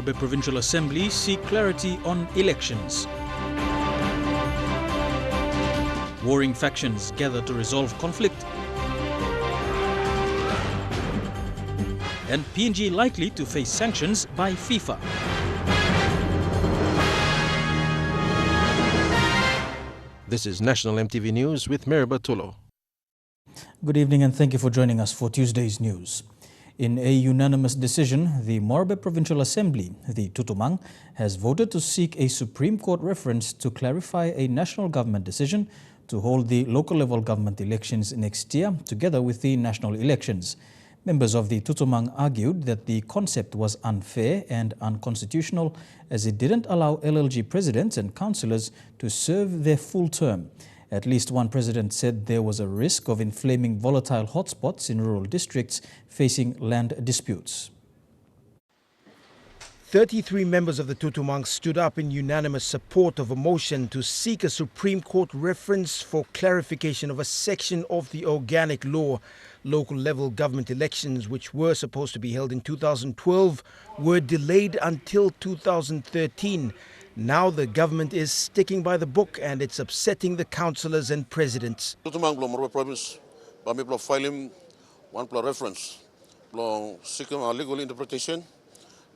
Morobe Provincial Assembly seek clarity on elections. Warring factions gather to resolve conflict. And PNG likely to face sanctions by FIFA. This is National EMTV News with Morobe Tulo. Good evening and thank you for joining us for Tuesday's news. In a unanimous decision, the Morobe Provincial Assembly, the Tutumang, has voted to seek a Supreme Court reference to clarify a national government decision to hold the local level government elections next year together with the national elections. Members of the Tutumang argued that the concept was unfair and unconstitutional as it didn't allow LLG presidents and councillors to serve their full term. At least one president said there was a risk of inflaming volatile hotspots in rural districts facing land disputes. 33 members of the Tutumang stood up in unanimous support of a motion to seek a Supreme Court reference for clarification of a section of the organic law. Local level government elections, which were supposed to be held in 2012, were delayed until 2013. Now the government is sticking by the book and it's upsetting the councillors and presidents. Tutumang Morobe Province, kami file one reference, seeking a legal interpretation.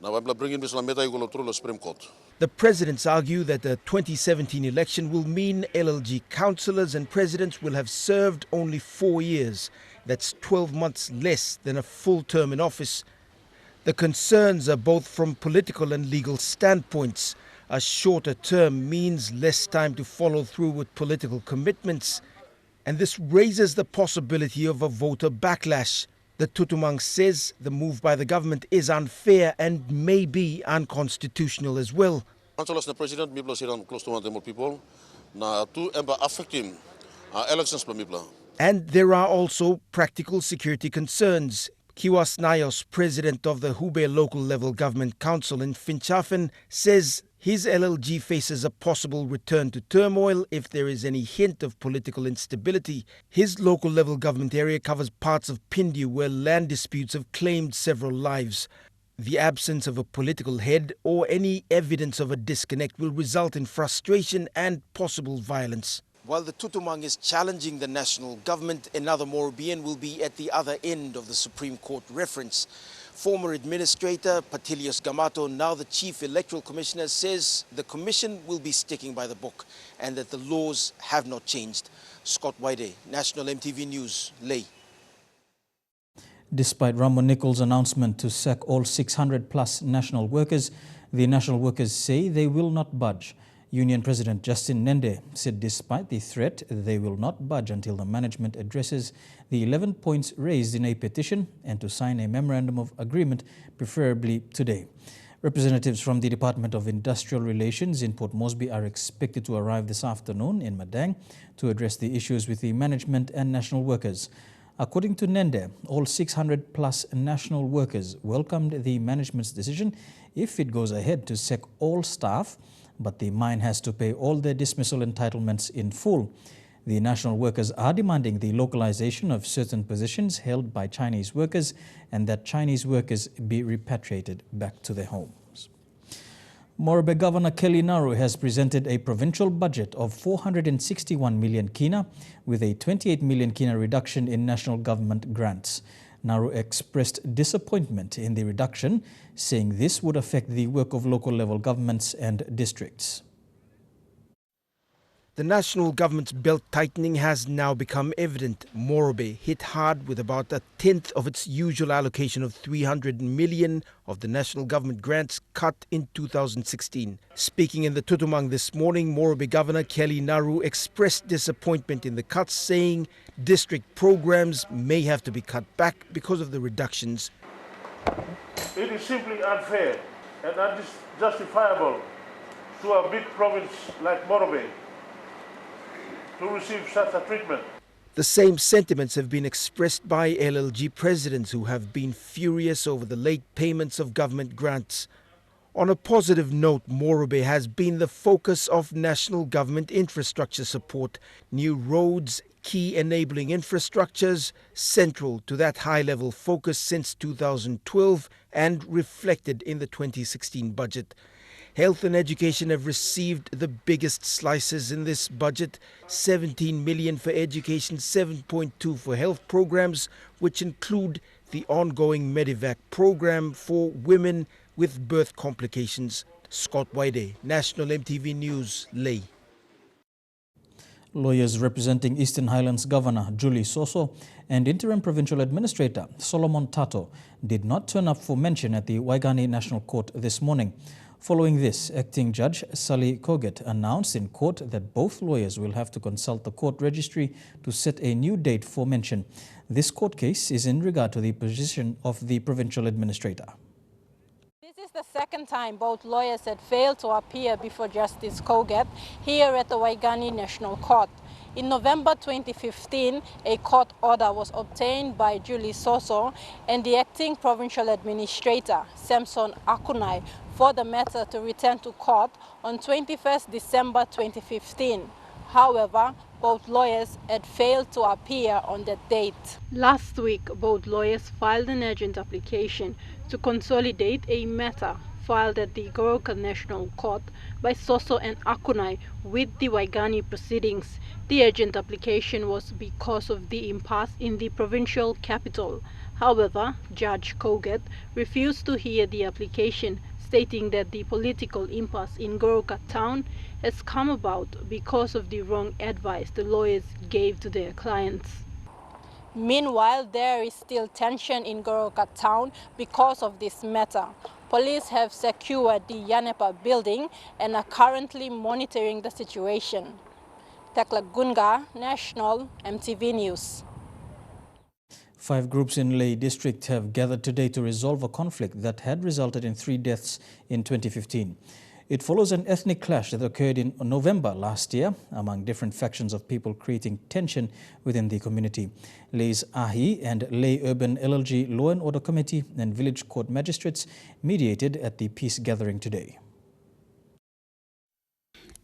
Now I'm bringing this through the Supreme Court. The presidents argue that the 2017 election will mean LLG councillors and presidents will have served only 4 years. That's 12 months less than a full term in office. The concerns are both from political and legal standpoints. A shorter term means less time to follow through with political commitments, and this raises the possibility of a voter backlash. The Tutumang says the move by the government is unfair and may be unconstitutional as well. Councillors and president, people are close to 100 more people. Now, to affect him, elections, people. And there are also practical security concerns. Kiwas Nayos, president of the Hubei Local Level Government Council in Finchafen, says his LLG faces a possible return to turmoil if there is any hint of political instability. His local level government area covers parts of Pindu where land disputes have claimed several lives. The absence of a political head or any evidence of a disconnect will result in frustration and possible violence. While the Tutumang is challenging the national government, another Morobean will be at the other end of the Supreme Court reference. Former Administrator Patilios Gamato, now the Chief Electoral Commissioner, says the Commission will be sticking by the book and that the laws have not changed. Scott Waide, National EMTV News, Ley. Despite Ramon Nichols' announcement to sack all 600 plus national workers, the national workers say they will not budge. Union President Justin Nende said despite the threat, they will not budge until the management addresses the 11 points raised in a petition and to sign a memorandum of agreement, preferably today. Representatives from the Department of Industrial Relations in Port Moresby are expected to arrive this afternoon in Madang to address the issues with the management and national workers. According to Nende, all 600 plus national workers welcomed the management's decision if it goes ahead to sack all staff, but the mine has to pay all their dismissal entitlements in full. The national workers are demanding the localization of certain positions held by Chinese workers and that Chinese workers be repatriated back to their homes. Morobe Governor Kelly Naru has presented a provincial budget of 461 million kina with a 28 million kina reduction in national government grants. Naru expressed disappointment in the reduction, saying this would affect the work of local level governments and districts. The national government's belt tightening has now become evident. Morobe hit hard with about a tenth of its usual allocation of 300 million of the national government grants cut in 2016. Speaking in the Tutumang this morning, Morobe Governor Kelly Naru expressed disappointment in the cuts, saying district programs may have to be cut back because of the reductions. It is simply unfair and unjustifiable to a big province like Morobe to receive such a treatment. The same sentiments have been expressed by LLG presidents who have been furious over the late payments of government grants. On a positive note, Morobe has been the focus of national government infrastructure support. New roads, key enabling infrastructures, central to that high-level focus since 2012 and reflected in the 2016 budget. Health and education have received the biggest slices in this budget, 17 million for education, 7.2 for health programs, which include the ongoing Medivac program for women with birth complications. Scott Waide, National MTV News, Ley. Lawyers representing Eastern Highlands Governor Julie Soso and Interim Provincial Administrator Solomon Tato did not turn up for mention at the Waigani National Court this morning. Following this, Acting Judge Sally Koget announced in court that both lawyers will have to consult the court registry to set a new date for mention. This court case is in regard to the position of the Provincial Administrator. This is the second time both lawyers had failed to appear before Justice Koget here at the Waigani National Court. In November 2015, a court order was obtained by Julie Soso and the acting provincial administrator, Samson Akunai, for the matter to return to court on 21st December 2015. However, both lawyers had failed to appear on that date. Last week, both lawyers filed an urgent application to consolidate a matter filed at the Goroka National Court by Soso and Akunai with the Waigani proceedings. The urgent application was because of the impasse in the provincial capital. However, Judge Koget refused to hear the application, stating that the political impasse in Goroka town has come about because of the wrong advice the lawyers gave to their clients. Meanwhile, there is still tension in Goroka town because of this matter. Police have secured the Yanepa building and are currently monitoring the situation. Tekla Gunga, National MTV News. 5 groups in Ley District have gathered today to resolve a conflict that had resulted in 3 deaths in 2015. It follows an ethnic clash that occurred in November last year among different factions of people, creating tension within the community. Ley's AHI and Ley Urban LLG Law and Order Committee and Village Court magistrates mediated at the peace gathering today.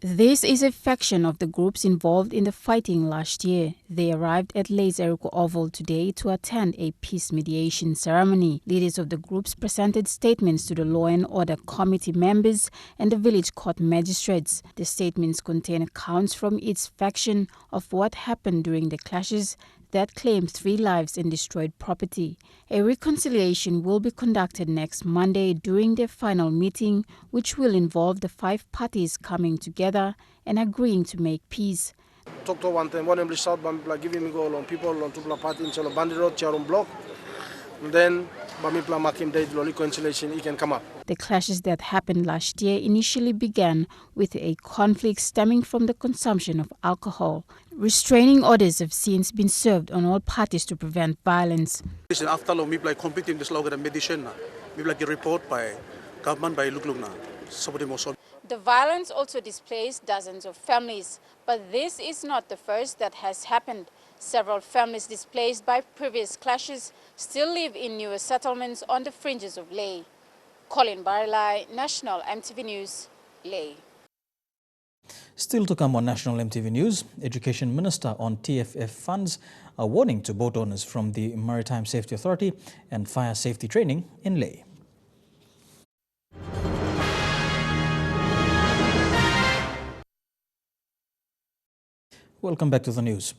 This is a faction of the groups involved in the fighting last year. They arrived at Ley's Eriko Oval today to attend a peace mediation ceremony. Leaders of the groups presented statements to the Law and Order Committee members and the village court magistrates. The statements contain accounts from each faction of what happened during the clashes that claimed 3 lives and destroyed property. A reconciliation will be conducted next Monday during their final meeting, which will involve the 5 parties coming together and agreeing to make peace. Talk to one time, one Emily South, giving me go on people on Tupla Party in Chalo Bandi Road, Charon Block. And then, Bamipla Makim Day, the reconciliation, he can come up. The clashes that happened last year initially began with a conflict stemming from the consumption of alcohol. Restraining orders have since been served on all parties to prevent violence. After long, people completing this log of medicine, people get report by government by Luklugna. The violence also displaced dozens of families, but this is not the first that has happened. Several families displaced by previous clashes still live in newer settlements on the fringes of Ley. Colin Barilai, National MTV News, Ley. Still to come on National MTV News, Education Minister on TFF funds, a warning to boat owners from the Maritime Safety Authority, and fire safety training in Ley. Welcome back to the news.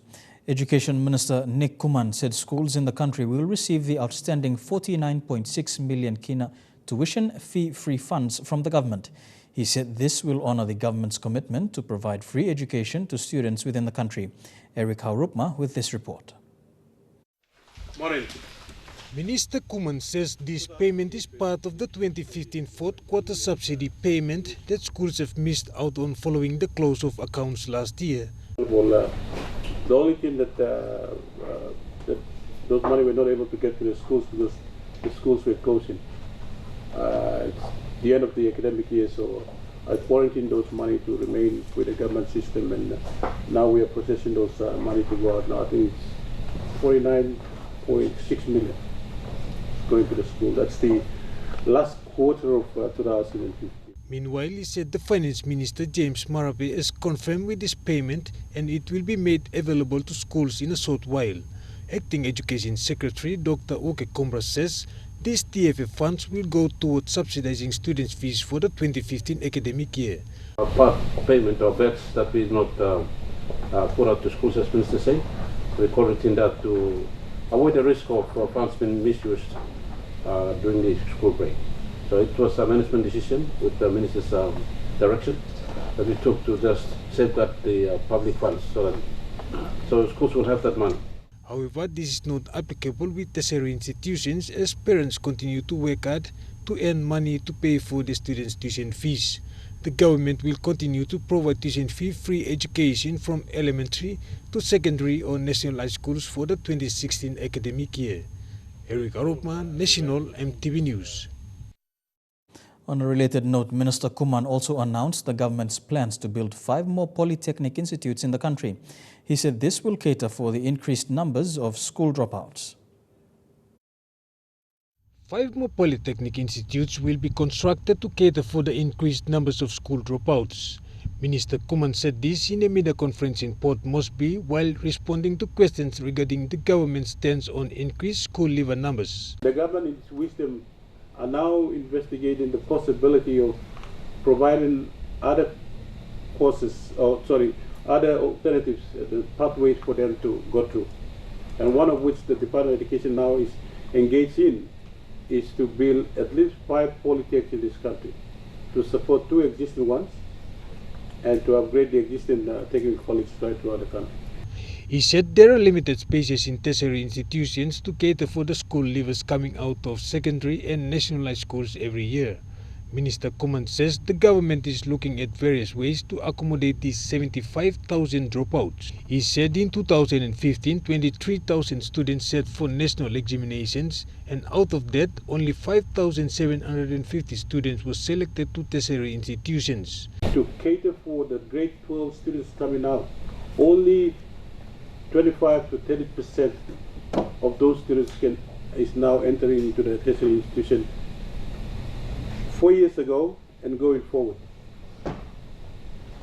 Education Minister Nick Kuman said schools in the country will receive the outstanding 49.6 million kina tuition fee-free funds from the government. He said this will honor the government's commitment to provide free education to students within the country. Eric Haurupma with this report. Morning. Minister Kuman says this payment is part of the 2015 fourth quarter subsidy payment that schools have missed out on following the close of accounts last year. Well, the only thing that those money were not able to get to the schools because the schools were closing. It's the end of the academic year, so I quarantined those money to remain with the government system, and now we are processing those money to go out. Now I think it's 49.6 million going to the school. That's the last quarter of 2015. Meanwhile, he said the Finance Minister James Morobe has confirmed with this payment and it will be made available to schools in a short while. Acting Education Secretary Dr. Oke Kombra says these TFF funds will go towards subsidizing students' fees for the 2015 academic year. A part payment of bets that we not put out to schools, as Minister say, we quarantine that to avoid the risk of funds being misused during the school break. So it was a management decision with the Minister's direction that we took to just safeguard the public funds so schools will have that money. However, this is not applicable with tertiary institutions as parents continue to work hard to earn money to pay for the students' tuition fees. The government will continue to provide tuition fee-free education from elementary to secondary or national high schools for the 2016 academic year. Eric Arupman, National EMTV News. On a related note, Minister Kuman also announced the government's plans to build 5 more polytechnic institutes in the country. He said this will cater for the increased numbers of school dropouts. 5 more polytechnic institutes will be constructed to cater for the increased numbers of school dropouts. Minister Kuman said this in a media conference in Port Moresby while responding to questions regarding the government's stance on increased school leaver numbers. The government, in its wisdom, are now investigating the possibility of providing other courses, other alternatives, the pathways for them to go through. And one of which the Department of Education now is engaged in is to build at least 5 polytechnics in this country to support 2 existing ones and to upgrade the existing technical colleges right throughout the country. He said there are limited spaces in tertiary institutions to cater for the school leavers coming out of secondary and national high schools every year. Minister Kuman says the government is looking at various ways to accommodate these 75,000 dropouts. He said in 2015, 23,000 students sat for national examinations, and out of that, only 5,750 students were selected to tertiary institutions. To cater for the grade 12 students coming out, only 25 to 30% of those students is now entering into the tertiary institution 4 years ago and going forward.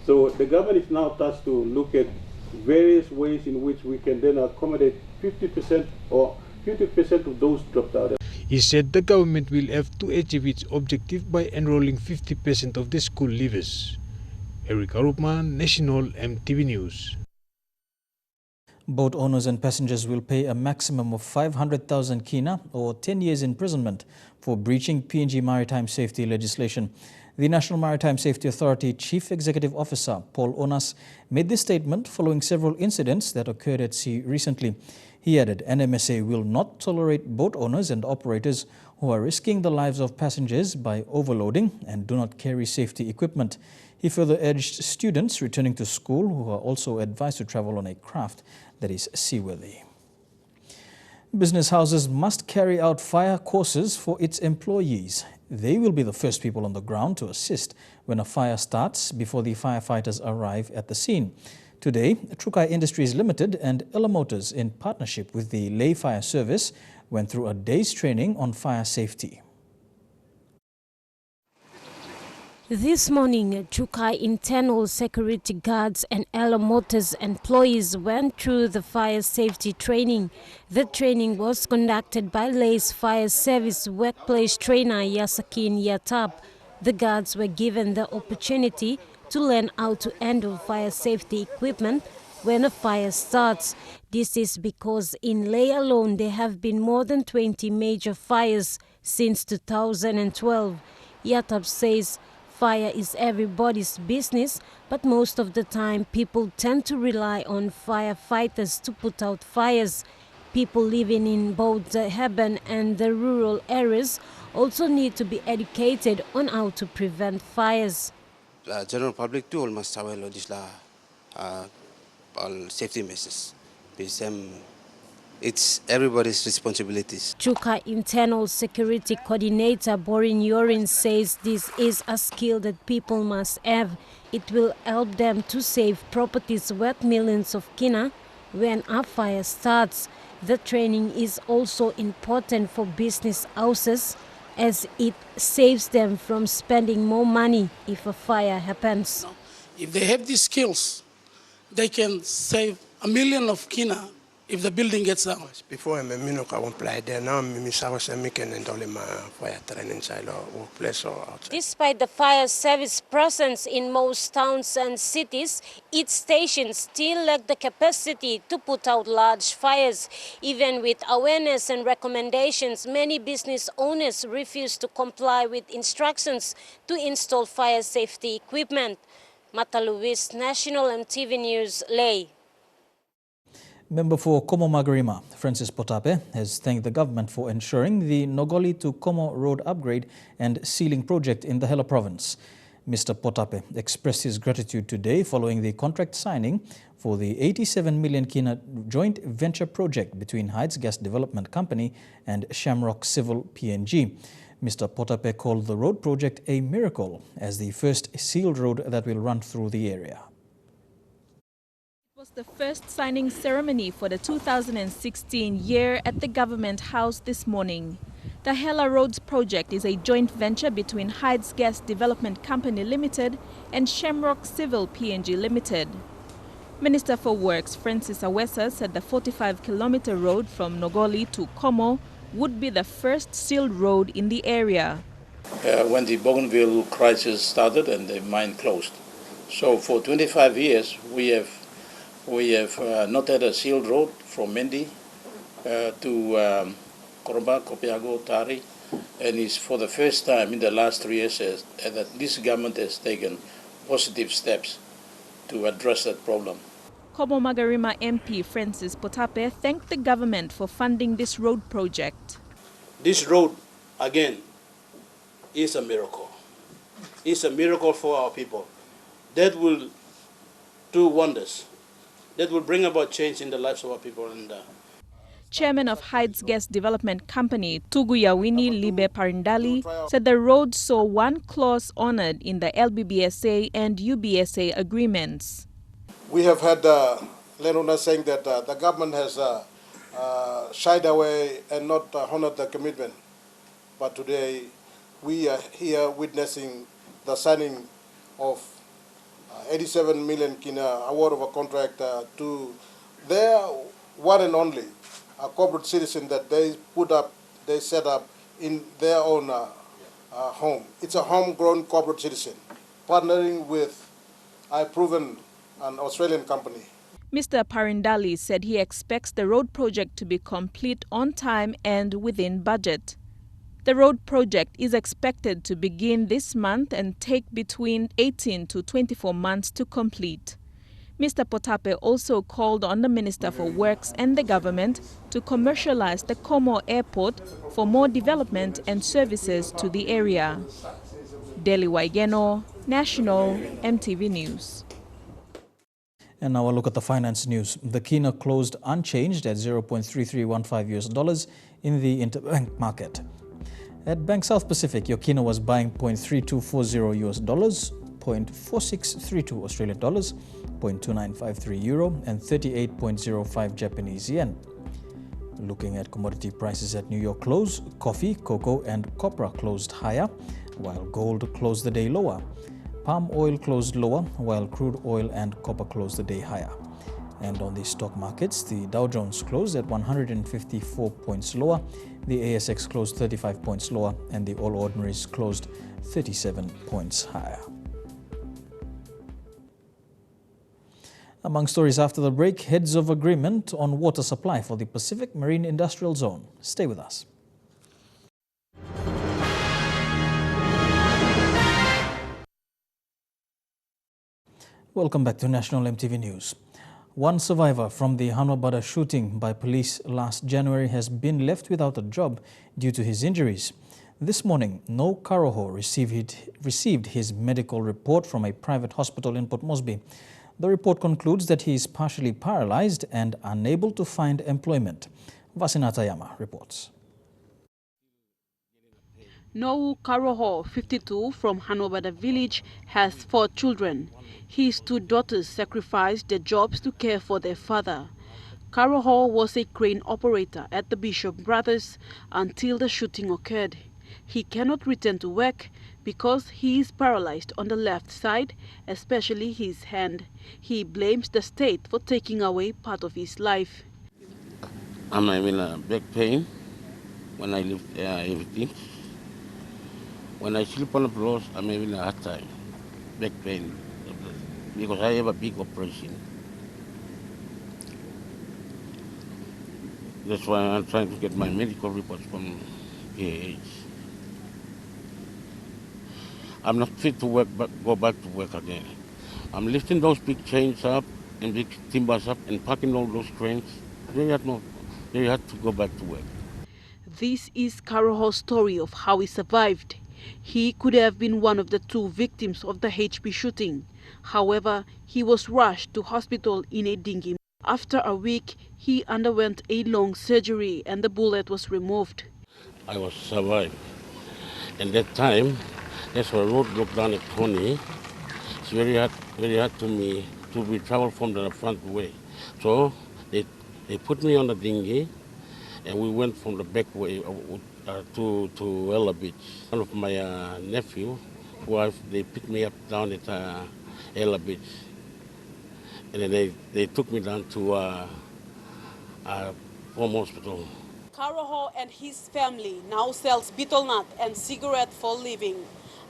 So the government is now tasked to look at various ways in which we can then accommodate 50% or 50% of those dropped out. He said the government will have to achieve its objective by enrolling 50% of the school leavers. Eric Arupman, National EMTV News. Boat owners and passengers will pay a maximum of 500,000 kina or 10 years imprisonment for breaching PNG maritime safety legislation. The National Maritime Safety Authority Chief Executive Officer Paul Onas made this statement following several incidents that occurred at sea recently. He added NMSA will not tolerate boat owners and operators who are risking the lives of passengers by overloading and do not carry safety equipment. He further urged students returning to school who are also advised to travel on a craft that is seaworthy. Business houses must carry out fire courses for its employees. They will be the first people on the ground to assist when a fire starts before the firefighters arrive at the scene. Today, Trukai Industries Limited and Ella Motors, in partnership with the Lay Fire Service, went through a day's training on fire safety. This morning, Trukai internal security guards and Ella Motors employees went through the fire safety training. The training was conducted by Lay's Fire Service workplace trainer Yasakin Yatab. The guards were given the opportunity to learn how to handle fire safety equipment when a fire starts. This is because in Lay alone there have been more than 20 major fires since 2012. Yatab says fire is everybody's business, but most of the time people tend to rely on firefighters to put out fires. People living in both the urban and the rural areas also need to be educated on how to prevent fires. General public too must aware of this all safety measures. It's everybody's responsibilities. Trukai Internal Security Coordinator Borin Yorin says this is a skill that people must have. It will help them to save properties worth millions of kina when a fire starts. The training is also important for business houses as it saves them from spending more money if a fire happens. If they have these skills, they can save $1 million of kina if the building gets down. Before I'm a minute, I won't play there. Now I'm and fire train inside or workplace or outside. Despite the fire service presence in most towns and cities, its stations still lack the capacity to put out large fires. Even with awareness and recommendations, many business owners refuse to comply with instructions to install fire safety equipment. Mata Luis, National EMTV News, Ley. Member for Como Magarima, Francis Potape, has thanked the government for ensuring the Nogoli to Como road upgrade and sealing project in the Hela province. Mr. Potape expressed his gratitude today following the contract signing for the 87 million kina joint venture project between Heights Gas Development Company and Shamrock Civil PNG. Mr. Potape called the road project a miracle as the first sealed road that will run through the area. It was the first signing ceremony for the 2016 year at the Government House this morning. The Hela Roads project is a joint venture between Heights Gas Development Company Limited and Shamrock Civil PNG Limited. Minister for Works Francis Awesa said the 45-kilometer road from Nogoli to Como would be the first sealed road in the area. When the Bougainville crisis started and the mine closed. So for 25 years we have not had a sealed road from Mendi to Koromba, Kopiago, Tari, and it's for the first time in the last 3 years that this government has taken positive steps to address that problem. Como Magarima MP Francis Potape thanked the government for funding this road project. This road, again, is a miracle. It's a miracle for our people. That will do wonders. That will bring about change in the lives of our people. Chairman of Heights Gas Development Company, Tuguyawini Libe Parindali, said the road saw one clause honored in the LBBSA and UBSA agreements. We have had landowners saying that the government has shied away and not honored the commitment. But today we are here witnessing the signing of 87 million kina award of a contract to their one and only corporate citizen that they set up in their own home. It's a homegrown corporate citizen partnering with proven an Australian company. Mr. Parindali said he expects the road project to be complete on time and within budget. The road project is expected to begin this month and take between 18 to 24 months to complete. Mr. Potape also called on the Minister for Works and the government to commercialize the Como airport for more development and services to the area. Deli Waigeno, National EMTV News. And now a look at the finance news. The kina closed unchanged at $0.3315 in the interbank market. At Bank South Pacific, your kina was buying $0.3240 $0.4632 Australian dollars, $0.2953 euro, and 38.05 Japanese yen. Looking at commodity prices at New York close, coffee, cocoa, and copra closed higher, while gold closed the day lower. Palm oil closed lower, while crude oil and copper closed the day higher. And on the stock markets, the Dow Jones closed at 154 points lower, the ASX closed 35 points lower, and the All Ordinaries closed 37 points higher. Among stories after the break, heads of agreement on water supply for the Pacific Marine Industrial Zone. Stay with us. Welcome back to National EMTV News. One survivor from the Hanwabada shooting by police last January has been left without a job due to his injuries. This morning, No Karoho received his medical report from a private hospital in Port Moresby. The report concludes that he is partially paralyzed and unable to find employment. Vasina Tayama reports. Nou Karoho, 52, from Hanwabada village, has 4 children. His 2 daughters sacrificed their jobs to care for their father. Karoho was a crane operator at the Bishop Brothers until the shooting occurred. He cannot return to work because he is paralyzed on the left side, especially his hand. He blames the state for taking away part of his life. I'm having a back pain when I lift everything. When I sleep on the floor, I'm having a hard time, back pain, because I have a big operation. That's why I'm trying to get my medical reports from PAH. I'm not fit to work, but go back to work again. I'm lifting those big chains up and big timbers up and packing all those cranes. They had to go back to work. This is Karoho's story of how he survived. He could have been one of the 2 victims of the HP shooting. However, he was rushed to hospital in a dinghy. After a week, he underwent a long surgery and the bullet was removed. I was survived. And that time, that's why road broke down at Tony. It's very hard to me to be traveled from the front way. So they put me on the dinghy and we went from the back way to Ella Beach. One of my nephew, wife, they picked me up down at Ella Beach. And then they took me down to home hospital. Karoho and his family now sells betel nut and cigarette for living.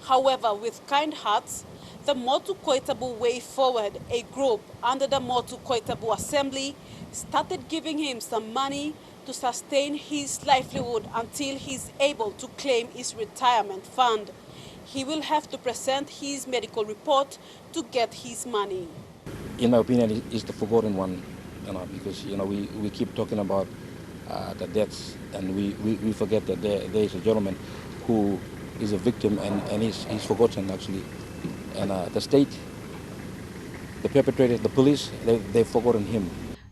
However, with kind hearts, the Motu Koitabu Way Forward, a group under the Motu Koitabu Assembly, started giving him some money to sustain his livelihood until he's able to claim his retirement fund. He will have to present his medical report to get his money. In my opinion, it's the forgotten one, because we keep talking about the deaths, and we forget that there is a gentleman who is a victim and he's forgotten actually. And the state, the perpetrators, the police, they've forgotten him.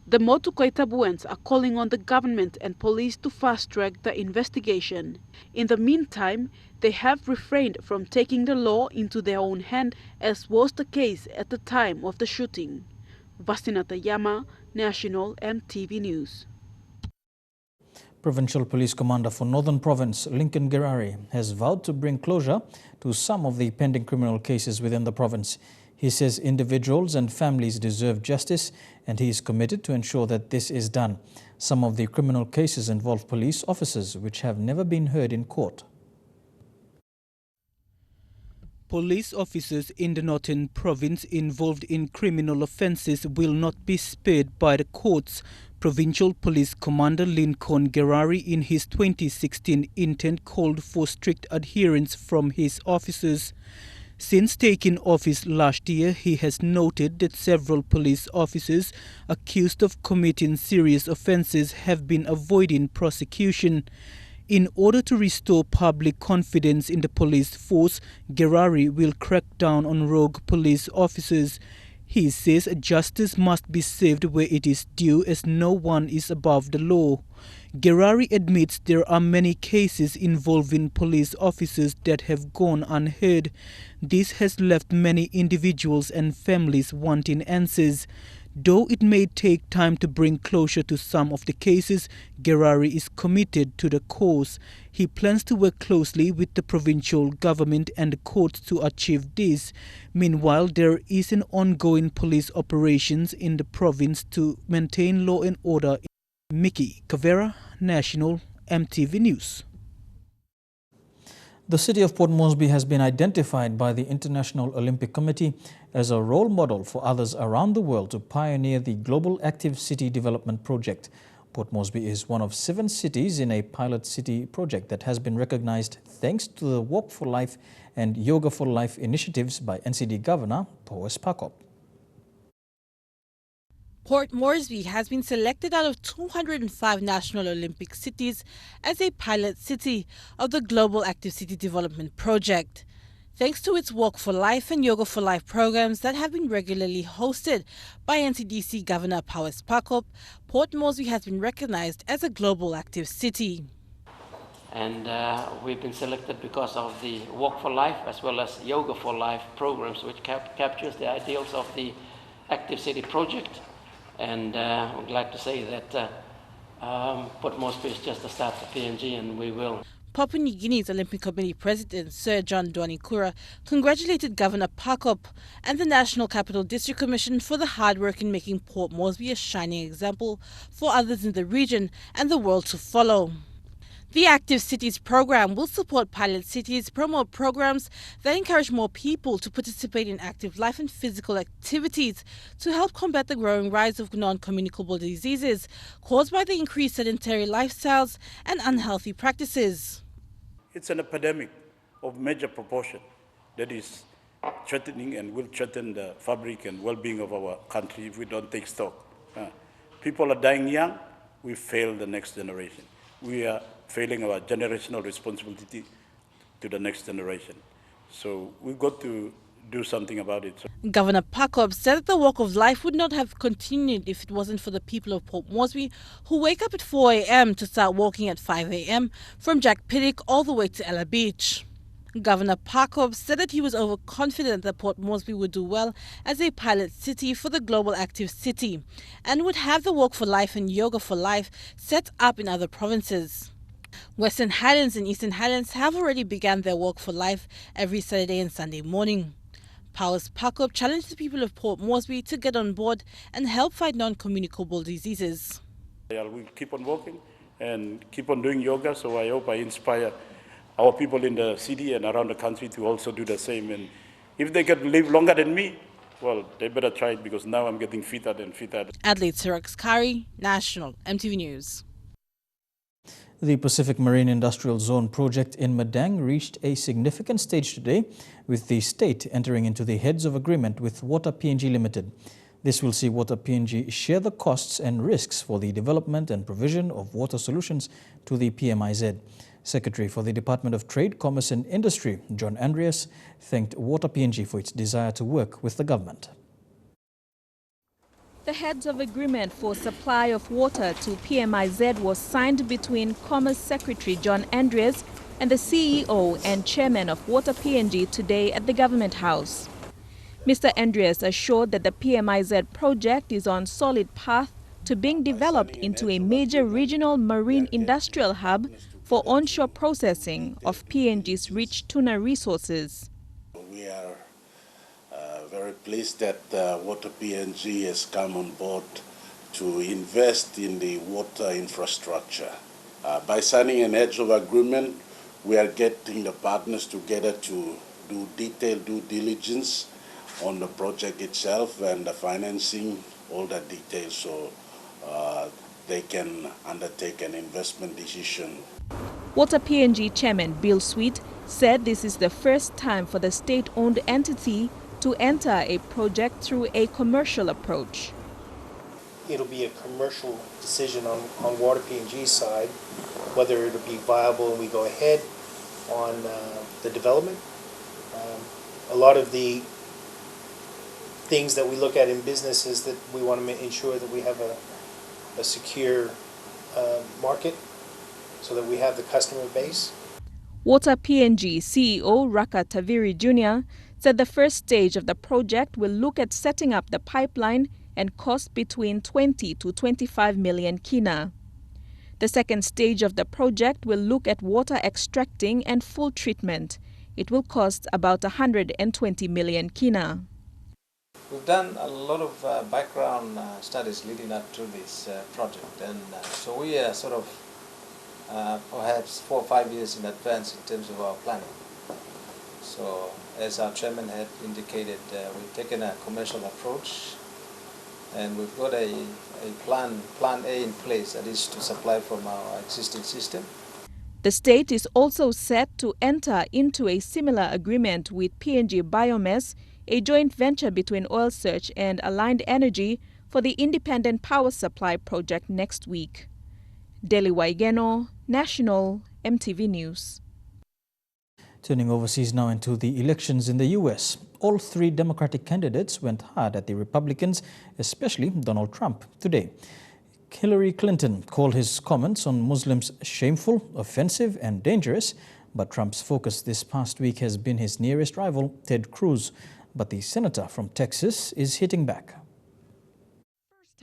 The Motu Koitabuans are calling on the government and police to fast-track the investigation. In the meantime, they have refrained from taking the law into their own hand, as was the case at the time of the shooting. Vasinata Yama, National EMTV News. Provincial Police Commander for Northern Province, Lincoln Gerari, has vowed to bring closure to some of the pending criminal cases within the province. He says individuals and families deserve justice, and he is committed to ensure that this is done. Some of the criminal cases involve police officers which have never been heard in court. Police officers in the Northern Province involved in criminal offences will not be spared by the courts. Provincial Police Commander Lincoln Gerari in his 2016 intent called for strict adherence from his officers. Since taking office last year, he has noted that several police officers accused of committing serious offences have been avoiding prosecution. In order to restore public confidence in the police force, Gerari will crack down on rogue police officers. He says justice must be served where it is due, as no one is above the law. Gerari admits there are many cases involving police officers that have gone unheard. This has left many individuals and families wanting answers. Though it may take time to bring closure to some of the cases, Gerari is committed to the cause. He plans to work closely with the provincial government and the courts to achieve this. Meanwhile, there is an ongoing police operations in the province to maintain law and order. Mickey Cavera, National EMTV News. The city of Port Moresby has been identified by the International Olympic Committee as a role model for others around the world to pioneer the Global Active City Development Project. Port Moresby is one of 7 cities in a pilot city project that has been recognized thanks to the Walk for Life and Yoga for Life initiatives by NCD Governor Powes Pakop. Port Moresby has been selected out of 205 national Olympic cities as a pilot city of the Global Active City Development Project. Thanks to its Walk for Life and Yoga for Life programs that have been regularly hosted by NCDC Governor Powes Pakop, Port Moresby has been recognized as a Global Active City. And we've been selected because of the Walk for Life as well as Yoga for Life programs, which captures the ideals of the Active City Project. And I'm glad to say that Port Moresby is just the start of PNG, and we will. Papua New Guinea's Olympic Committee President Sir John Dwanikura congratulated Governor Pakop and the National Capital District Commission for the hard work in making Port Moresby a shining example for others in the region and the world to follow. The Active Cities program will support pilot cities, promote programs that encourage more people to participate in active life and physical activities to help combat the growing rise of non-communicable diseases caused by the increased sedentary lifestyles and unhealthy practices. It's an epidemic of major proportion that is threatening and will threaten the fabric and well-being of our country if we don't take stock. People are dying young, we fail the next generation. We are failing our generational responsibility to the next generation. So we've got to do something about it. Governor Pakop said that the walk of life would not have continued if it wasn't for the people of Port Moresby who wake up at 4 a.m. to start walking at 5 a.m. from Jack Piddick all the way to Ella Beach. Governor Pakop said that he was overconfident that Port Moresby would do well as a pilot city for the Global Active City and would have the Walk for Life and Yoga for Life set up in other provinces. Western Highlands and Eastern Highlands have already begun their Walk for Life every Saturday and Sunday morning. Powers Pakop challenged the people of Port Moresby to get on board and help fight non-communicable diseases. We'll keep on walking and keep on doing yoga, so I hope I inspire our people in the city and around the country to also do the same. And if they can live longer than me, well, they better try it because now I'm getting fitter and fitter. Adelaide Sirax-Kari, National, EMTV News. The Pacific Marine Industrial Zone project in Madang reached a significant stage today, with the state entering into the heads of agreement with Water PNG Limited. This will see Water PNG share the costs and risks for the development and provision of water solutions to the PMIZ. Secretary for the Department of Trade, Commerce and Industry, John Andreas, thanked Water PNG for its desire to work with the government. The heads of agreement for supply of water to PMIZ was signed between Commerce Secretary John Andreas and the CEO and Chairman of Water PNG today at the Government House. Mr. Andreas assured that the PMIZ project is on solid path to being developed into a major regional marine industrial hub for onshore processing of PNG's rich tuna resources. We are very pleased that Water PNG has come on board to invest in the water infrastructure. By signing an heads of agreement, we are getting the partners together to do detailed due diligence on the project itself and the financing, all the details, so they can undertake an investment decision. Water PNG Chairman Bill Sweet said this is the first time for the state-owned entity to enter a project through a commercial approach. It'll be a commercial decision on Water PNG's side, whether it'll be viable and we go ahead on the development. A lot of the things that we look at in business is that we want to ensure that we have a secure market so that we have the customer base. Water PNG CEO Raka Taviri Jr. said the first stage of the project will look at setting up the pipeline and cost between 20 to 25 million kina. The second stage of the project will look at water extracting and full treatment. It will cost about 120 million kina. We've done a lot of background studies leading up to this project, and so we are sort of perhaps 4 or 5 years in advance in terms of our planning. So as our chairman had indicated, we've taken a commercial approach and we've got a plan A in place, that is to supply from our existing system. The state is also set to enter into a similar agreement with PNG Biomass, a joint venture between Oil Search and Aligned Energy, for the independent power supply project next week. Deli Waigeno, National, EMTV News. Turning overseas now into the elections in the U.S. All three Democratic candidates went hard at the Republicans, especially Donald Trump, today. Hillary Clinton called his comments on Muslims shameful, offensive and dangerous, but Trump's focus this past week has been his nearest rival, Ted Cruz. But the senator from Texas is hitting back.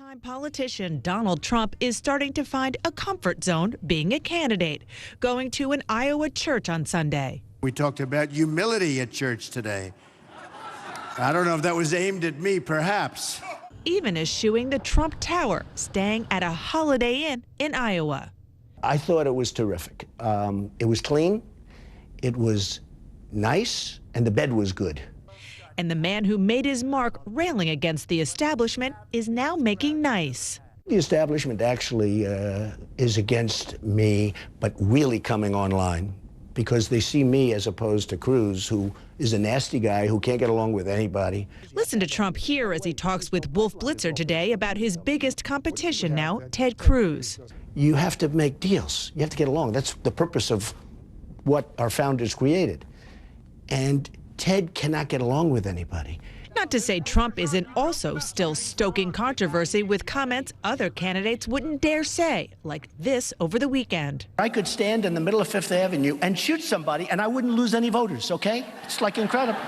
Longtime politician Donald Trump is starting to find a comfort zone being a candidate, going to an Iowa church on Sunday. We talked about humility at church today. I don't know if that was aimed at me, perhaps. Even eschewing the Trump Tower, staying at a Holiday Inn in Iowa. I thought it was terrific. It was clean, it was nice, and the bed was good. And the man who made his mark railing against the establishment is now making nice. The establishment actually is against me, but really coming online because they see me as opposed to Cruz, who is a nasty guy who can't get along with anybody. Listen to Trump here as he talks with Wolf Blitzer today about his biggest competition now, Ted Cruz. You have to make deals. You have to get along. That's the purpose of what our founders created. And Ted cannot get along with anybody. Not to say Trump isn't also still stoking controversy with comments other candidates wouldn't dare say, like this over the weekend. I could stand in the middle of Fifth Avenue and shoot somebody and I wouldn't lose any voters, okay? It's like incredible.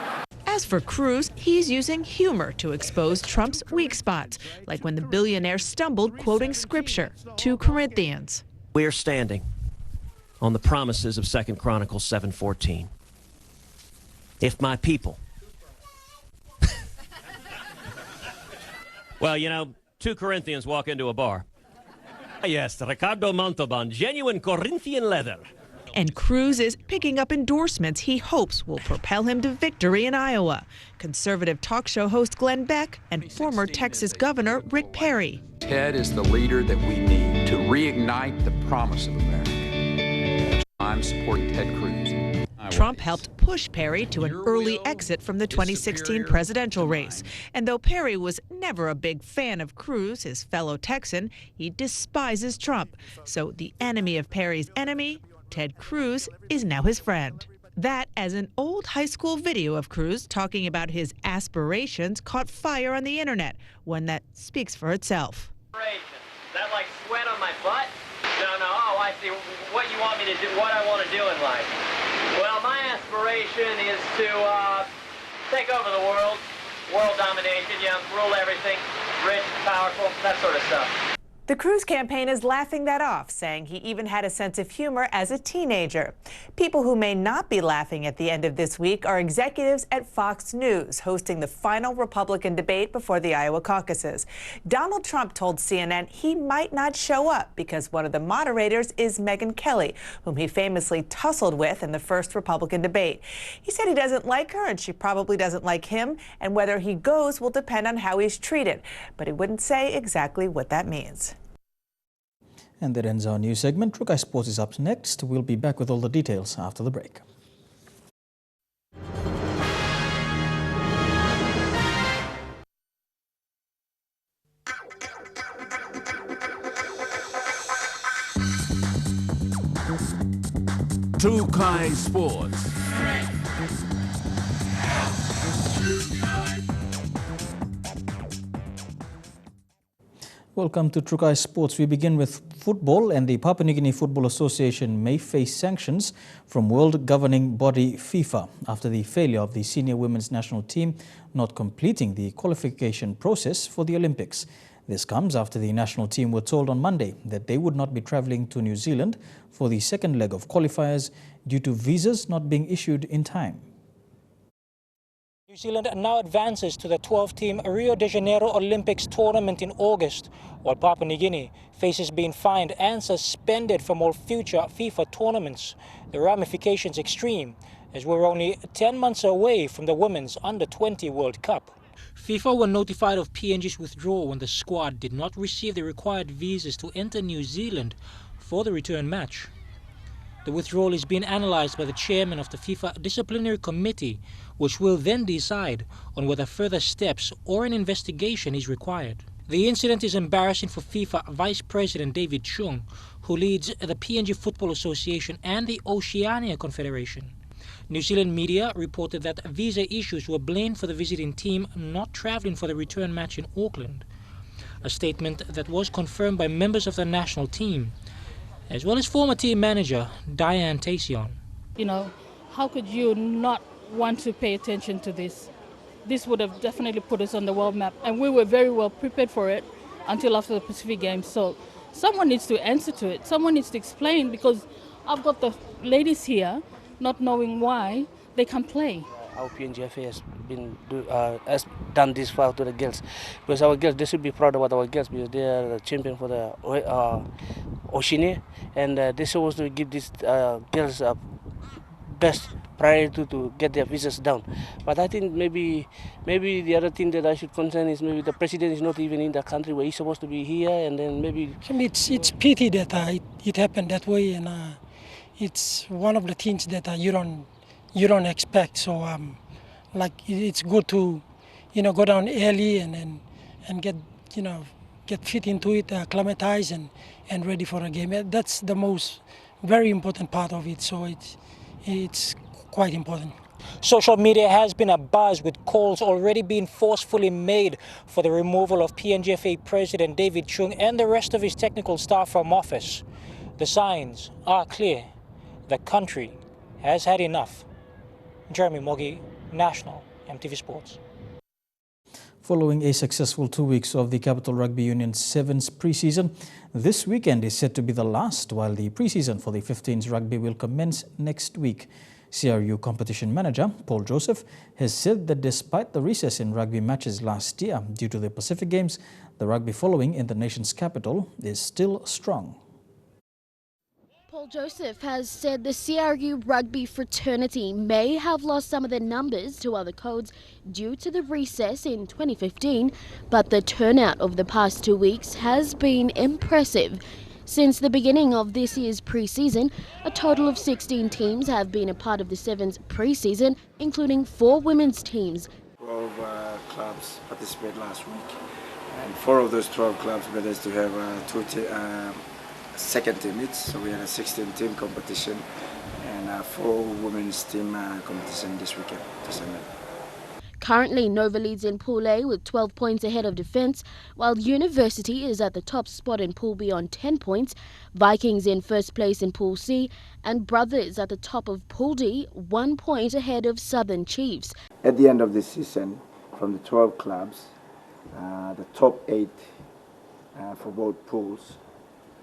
As for Cruz, he's using humor to expose Trump's weak spots, like when the billionaire stumbled quoting scripture, 2 Corinthians. We are standing on the promises of 2 Chronicles 7:14. If my people. Well, you know, 2 Corinthians walk into a bar. Yes, Ricardo Montalban, genuine Corinthian leather. And Cruz is picking up endorsements he hopes will propel him to victory in Iowa. Conservative talk show host Glenn Beck and former Texas Governor Rick Perry. Ted is the leader that we need to reignite the promise of America. I'm supporting Ted Cruz. Trump helped push Perry to an early exit from the 2016 presidential race. And though Perry was never a big fan of Cruz, his fellow Texan, he despises Trump. So the enemy of Perry's enemy, Ted Cruz, is now his friend. That as an old high school video of Cruz talking about his aspirations caught fire on the internet, one that speaks for itself. Is that like sweat on my butt? No, oh, I see what you want me to do, what I want to do in life. Well, my aspiration is to take over the world domination, rule everything, rich, powerful, that sort of stuff. The Cruz campaign is laughing that off, saying he even had a sense of humor as a teenager. People who may not be laughing at the end of this week are executives at Fox News, hosting the final Republican debate before the Iowa caucuses. Donald Trump told CNN he might not show up because one of the moderators is Megyn Kelly, whom he famously tussled with in the first Republican debate. He said he doesn't like her and she probably doesn't like him, and whether he goes will depend on how he's treated. But he wouldn't say exactly what that means. And that ends our news segment. Trukai Sports is up next. We'll be back with all the details after the break. Trukai Sports. Welcome to Trukai Sports. We begin with football, and the Papua New Guinea Football Association may face sanctions from world governing body FIFA after the failure of the senior women's national team not completing the qualification process for the Olympics. This comes after the national team were told on Monday that they would not be travelling to New Zealand for the second leg of qualifiers due to visas not being issued in time. New Zealand now advances to the 12-team Rio de Janeiro Olympics tournament in August, while Papua New Guinea faces being fined and suspended from all future FIFA tournaments. The ramifications extreme, as we're only 10 months away from the Women's Under-20 World Cup. FIFA were notified of PNG's withdrawal when the squad did not receive the required visas to enter New Zealand for the return match. The withdrawal is being analysed by the chairman of the FIFA Disciplinary Committee, which will then decide on whether further steps or an investigation is required. The incident is embarrassing for FIFA Vice President David Chung, who leads the PNG Football Association and the Oceania Confederation. New Zealand media reported that visa issues were blamed for the visiting team not travelling for the return match in Auckland, a statement that was confirmed by members of the national team, as well as former team manager Diane Tasion. You know, how could you not want to pay attention to this? This would have definitely put us on the world map, and we were very well prepared for it. until after the Pacific Games. So someone needs to answer to it. Someone needs to explain, because I've got the ladies here not knowing why they can't play. Our PNGFA has done this far to the girls, because our girls, they should be proud about our girls, because they are the champion for the Oceania, and they're supposed to give these girls best priority to get their visas down. But I think maybe the other thing that I should concern is maybe the president is not even in the country where he's supposed to be here, and then maybe it's pity that it happened that way, and it's one of the things that you don't expect. So like it's good to go down early and get get fit into it, acclimatize and ready for a game. That's the most very important part of it. So it's quite important. Social media has been abuzz with calls already being forcefully made for the removal of PNGFA President David Chung and the rest of his technical staff from office. The signs are clear. The country has had enough. Jeremy Mogi, National, EMTV Sports. Following a successful 2 weeks of the Capital Rugby Union 7's pre-season, this weekend is set to be the last, while the pre-season for the 15s rugby will commence next week. CRU competition manager Paul Joseph has said that despite the recess in rugby matches last year due to the Pacific Games, the rugby following in the nation's capital is still strong. Paul Joseph has said the CRU rugby fraternity may have lost some of their numbers to other codes due to the recess in 2015, but the turnout of the past 2 weeks has been impressive. Since the beginning of this year's pre-season, a total of 16 teams have been a part of the Sevens pre-season, including 4 women's teams. 12 clubs participated last week, and 4 of those 12 clubs managed to have second team meets. So we had a 16-team competition and 4 women's team competition this weekend to Sunday. Currently, Nova leads in Pool A with 12 points ahead of Defence, while University is at the top spot in Pool B on 10 points, Vikings in first place in Pool C, and Brothers at the top of Pool D, 1 point ahead of Southern Chiefs. At the end of the season, from the 12 clubs, the top 8 for both pools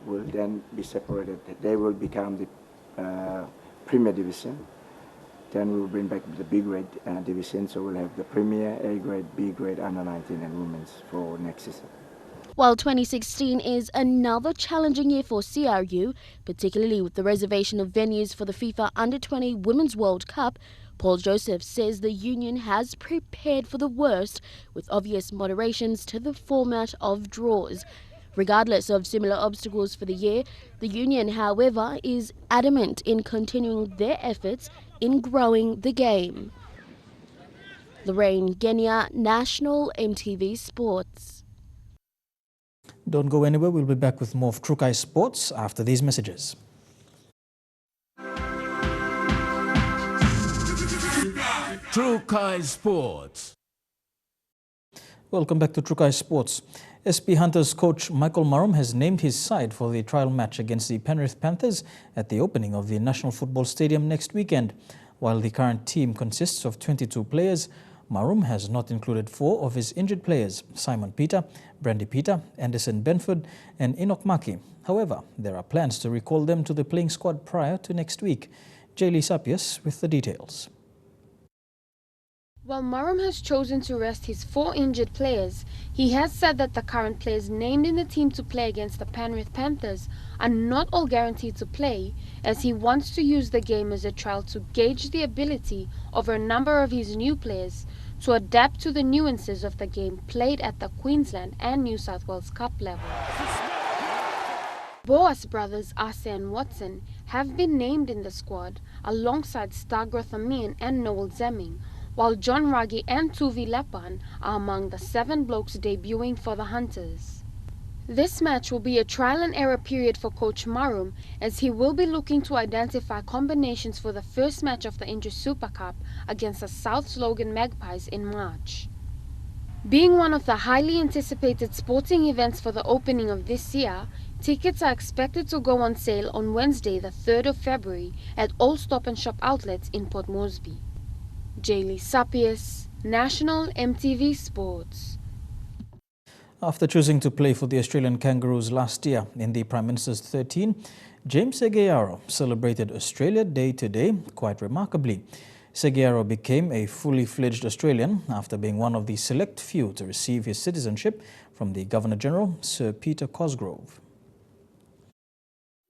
will then be separated. They will become the Premier Division. Then we will bring back the B grade division, so we'll have the Premier, A grade, B grade, under 19 and women's for next season. While 2016 is another challenging year for CRU, particularly with the reservation of venues for the FIFA Under-20 Women's World Cup, Paul Joseph says the union has prepared for the worst with obvious moderations to the format of draws. Regardless of similar obstacles for the year, the union, however, is adamant in continuing their efforts in growing the game. Lorraine Genia, National EMTV Sports. Don't go anywhere, we'll be back with more of Trukai Sports after these messages. Trukai Sports. Welcome back to Trukai Sports. SP Hunters coach Michael Marum has named his side for the trial match against the Penrith Panthers at the opening of the National Football Stadium next weekend. While the current team consists of 22 players, Marum has not included 4 of his injured players, Simon Peter, Brandy Peter, Anderson Benford and Enoch Maki. However, there are plans to recall them to the playing squad prior to next week. Jaylee Sapias with the details. While Marum has chosen to rest his 4 injured players, he has said that the current players named in the team to play against the Penrith Panthers are not all guaranteed to play, as he wants to use the game as a trial to gauge the ability of a number of his new players to adapt to the nuances of the game played at the Queensland and New South Wales Cup level. Boas brothers Ase and Watson have been named in the squad alongside Stagroth Amin and Noel Zemming, while John Ruggie and Tuvi Lapan are among the 7 blokes debuting for the Hunters. This match will be a trial and error period for Coach Marum, as he will be looking to identify combinations for the first match of the Indra Super Cup against the South Logan Magpies in March. Being one of the highly anticipated sporting events for the opening of this year, tickets are expected to go on sale on Wednesday the 3rd of February at all Stop and Shop outlets in Port Moresby. Jaylee Sapias, National EMTV Sports. After choosing to play for the Australian Kangaroos last year in the Prime Minister's 13, James Seguiaro celebrated Australia Day today quite remarkably. Seguiaro became a fully fledged Australian after being one of the select few to receive his citizenship from the Governor-General, Sir Peter Cosgrove.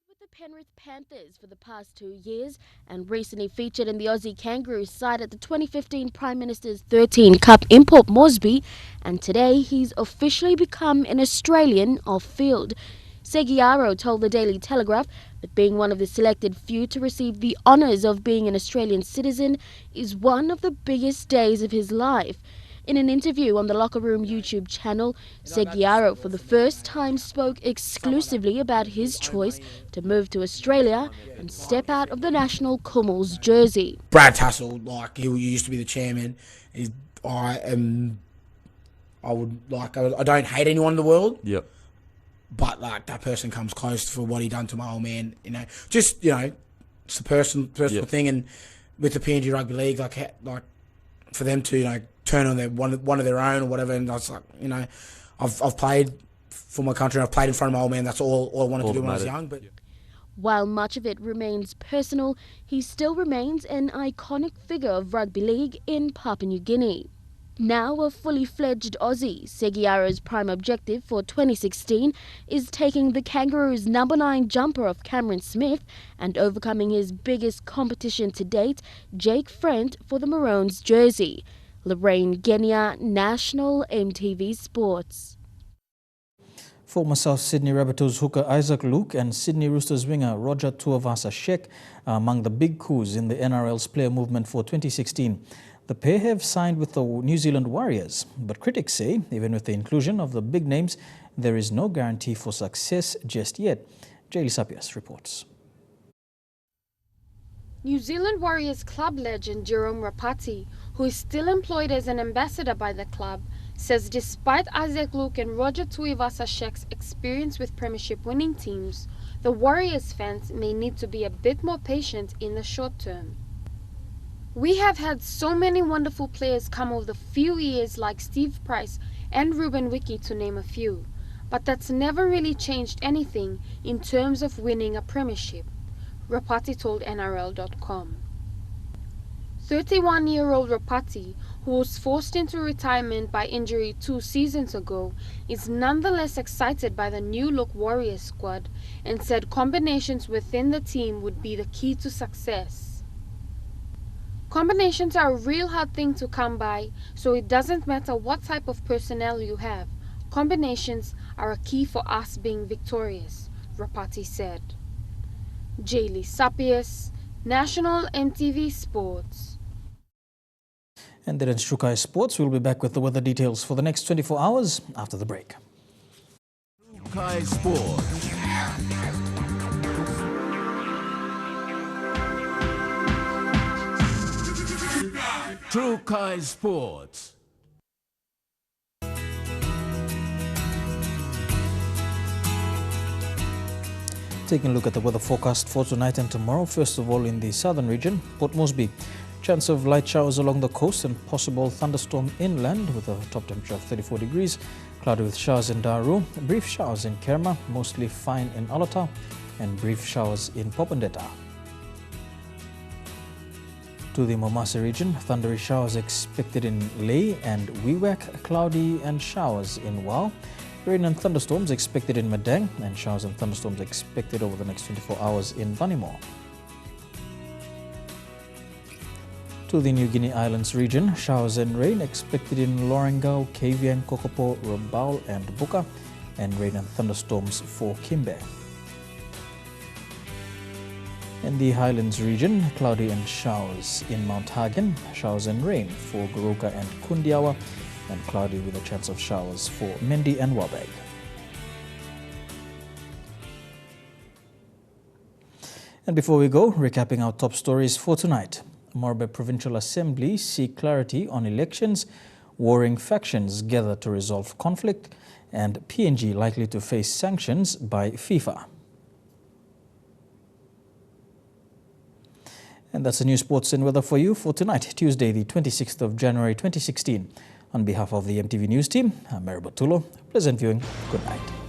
With the Penrith Panthers for the past 2 years and recently featured in the Aussie Kangaroos side at the 2015 Prime Minister's 13 Cup in Port Moresby, and today he's officially become an Australian off-field. Seguiaro told the Daily Telegraph that being one of the selected few to receive the honours of being an Australian citizen is one of the biggest days of his life. In an interview on the Locker Room YouTube channel, Seguiaro for the first time spoke exclusively about his choice to move to Australia and step out of the national Kumuls jersey. Brad Tassel, like, he used to be the chairman. I don't hate anyone in the world. Yep. But like, that person comes close for what he done to my old man. Just it's a personal thing. And with the PNG Rugby League, like for them to turn on one of their own or whatever. And I was like, I've played for my country. I've played in front of my old man. That's all I wanted to do when I was young. But while much of it remains personal, he still remains an iconic figure of rugby league in Papua New Guinea. Now a fully fledged Aussie, Seguiaro's prime objective for 2016 is taking the Kangaroos' number 9 jumper of Cameron Smith and overcoming his biggest competition to date, Jake Friend, for the Maroons jersey. Lorraine Genia, National EMTV Sports. Former South Sydney Rabbitohs hooker Isaac Luke and Sydney Roosters winger Roger Tuivasa-Sheck are among the big coups in the NRL's player movement for 2016. The pair have signed with the New Zealand Warriors, but critics say, even with the inclusion of the big names, there is no guarantee for success just yet. Jaylee Sapias reports. New Zealand Warriors club legend Jerome Rapati, who is still employed as an ambassador by the club, says despite Isaac Luke and Roger Tuivasa-Sheck's experience with premiership winning teams, the Warriors fans may need to be a bit more patient in the short term. We have had so many wonderful players come over the few years like Steve Price and Ruben Wiki to name a few, but that's never really changed anything in terms of winning a premiership, Rapati told NRL.com. 31-year-old Rapati, who was forced into retirement by injury 2 seasons ago, is nonetheless excited by the new-look Warriors squad and said combinations within the team would be the key to success. Combinations are a real hard thing to come by, so it doesn't matter what type of personnel you have. Combinations are a key for us being victorious, Rapati said. Jaylee Sapias, National EMTV Sports. And that ends Shukai Sports. We'll be back with the weather details for the next 24 hours after the break. Shukai Sports. True Kai Sports. Taking a look at the weather forecast for tonight and tomorrow. First of all, in the southern region, Port Moresby. Chance of light showers along the coast and possible thunderstorm inland with a top temperature of 34 degrees. Cloudy with showers in Daru. Brief showers in Kerma, mostly fine in Alotau, and brief showers in Popondetta. To the Momasa region, thundery showers expected in Lae and Wewak, cloudy and showers in Wau. Rain and thunderstorms expected in Madang, and showers and thunderstorms expected over the next 24 hours in Vanimore. To the New Guinea Islands region, showers and rain expected in Lorengau, Kavieng, Kokopo, Rabaul and Buka, and rain and thunderstorms for Kimbe. In the Highlands region, cloudy and showers in Mount Hagen, showers and rain for Goroka and Kundiawa, and cloudy with a chance of showers for Mendi and Wabag. And before we go, recapping our top stories for tonight. Morobe Provincial Assembly seek clarity on elections, warring factions gather to resolve conflict, and PNG likely to face sanctions by FIFA. And that's the news, sports and weather for you for tonight, Tuesday, the 26th of January 2016. On behalf of the EMTV News team, I'm Morobe Provincial Assembly. Pleasant viewing. Good night.